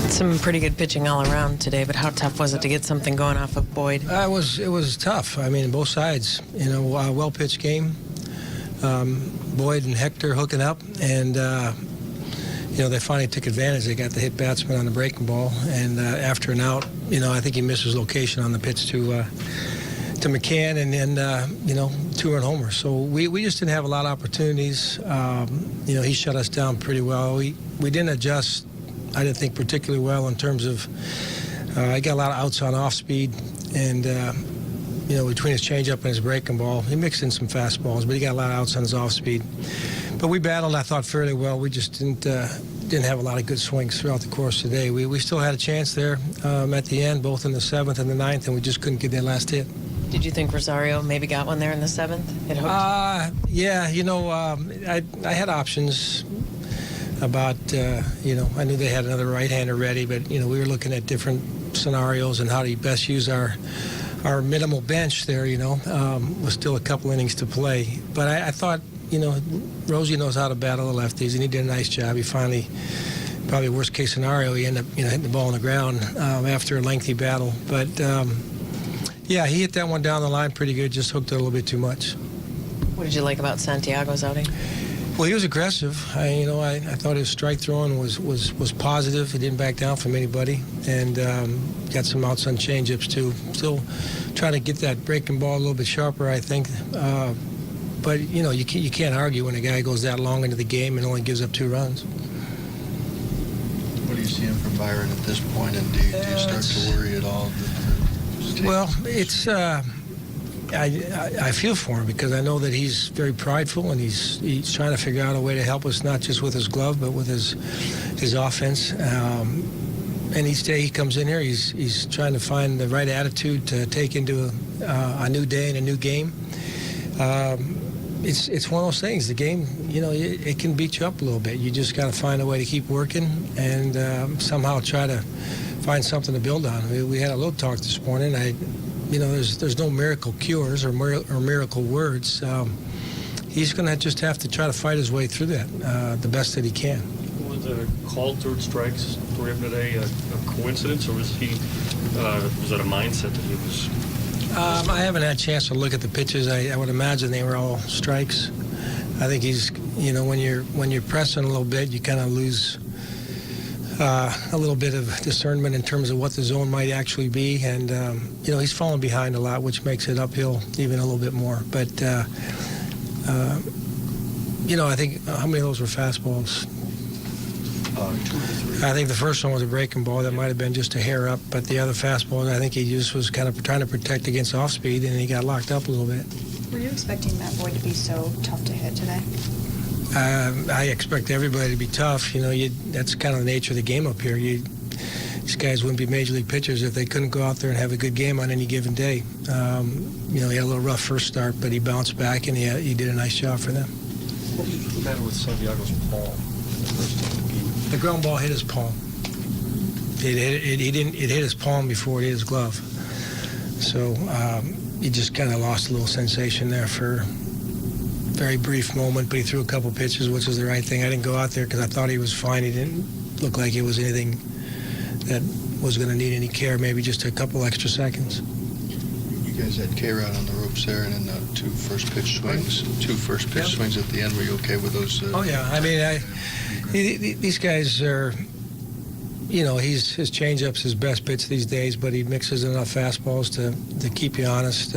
Some pretty good pitching all around today, but how tough was it to get something going off of Boyd? It was tough. I mean, both sides. Well-pitched game. Boyd and Hector hooking up, and they finally took advantage. They got the hit batsman on the breaking ball, and after an out, I think he missed his location on the pitch to McCann, and then 2-run homer. So we just didn't have a lot of opportunities. He shut us down pretty well. We didn't adjust. I didn't think particularly well in terms of he got a lot of outs on off speed, and between his changeup and his breaking ball, he mixed in some fastballs, but he got a lot of outs on his off speed. But we battled, I thought, fairly well. We just didn't have a lot of good swings throughout the course of the day. We still had a chance there at the end, both in the 7th and the 9th, and we just couldn't get that last hit. Did you think Rosario maybe got one there in the 7th? It hooked? Yeah, I had options about, I knew they had another right-hander ready, but, we were looking at different scenarios and how to best use our minimal bench there, was still a couple innings to play. But I thought, Rosie knows how to battle the lefties, and he did a nice job. He finally, probably worst case scenario, he ended up, hitting the ball on the ground after a lengthy battle. But, yeah, he hit that one down the line pretty good, just hooked it a little bit too much. What did you like about Santiago's outing? Well, he was aggressive. I thought his strike throwing was positive. He didn't back down from anybody, and got some outs on changeups too. Still trying to get that breaking ball a little bit sharper, I think. But you can't argue when a guy goes that long into the game and only gives up 2 runs. What are you seeing from Byron at this point, and do you start to worry at all? Well, it's. I feel for him because I know that he's very prideful, and he's trying to figure out a way to help us, not just with his glove, but with his offense. And each day he comes in here, he's trying to find the right attitude to take into a new day and a new game. It's one of those things. The game, it can beat you up a little bit. You just got to find a way to keep working and somehow try to find something to build on. We had a little talk this morning. There's no miracle cures or miracle words. He's going to just have to try to fight his way through that the best that he can. Was the called third strikes for him today a coincidence, or was that a mindset that he was? I haven't had a chance to look at the pitches. I would imagine they were all strikes. I think he's, when you're pressing a little bit, you kind of lose a little bit of discernment in terms of what the zone might actually be, and he's falling behind a lot, which makes it uphill even a little bit more. But I think how many of those were fastballs? 2 or 3. I think the first one was a breaking ball that might have been just a hair up, but the other fastball, I think he just was kind of trying to protect against off speed, and he got locked up a little bit. Were you expecting Matt Boyd to be so tough to hit today? I expect everybody to be tough. That's kind of the nature of the game up here. These guys wouldn't be major league pitchers if they couldn't go out there and have a good game on any given day. He had a little rough first start, but he bounced back, and he did a nice job for them. What was the matter with Santiago's palm? The ground ball hit his palm. It hit his palm before it hit his glove. So he just kind of lost a little sensation there for a very brief moment, but he threw a couple pitches, which was the right thing. I didn't go out there because I thought he was fine. He didn't look like it was anything that was going to need any care, maybe just a couple extra seconds. You guys had K-Rod on the ropes there, and then 2 first pitch swings. 2 first pitch swings at the end. Were you okay with those? Oh, yeah. I mean, these guys are, his changeup's his best pitch these days, but he mixes enough fastballs to keep you honest.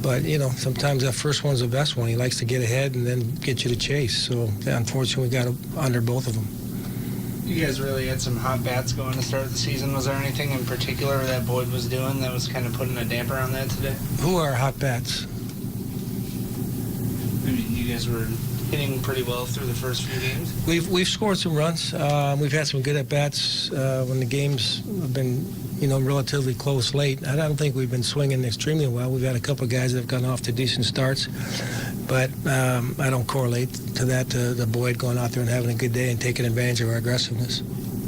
But, sometimes that first one's the best one. He likes to get ahead and then get you to chase. So, unfortunately, we got under both of them. You guys really had some hot bats going to start the season. Was there anything in particular that Boyd was doing that was kind of putting a damper on that today? Who are hot bats? I mean, you guys were hitting pretty well through the first few games. We've scored some runs. We've had some good at-bats when the games have been, relatively close late. I don't think we've been swinging extremely well. We've had a couple of guys that have gone off to decent starts, but I don't correlate to that, to Boyd going out there and having a good day and taking advantage of our aggressiveness.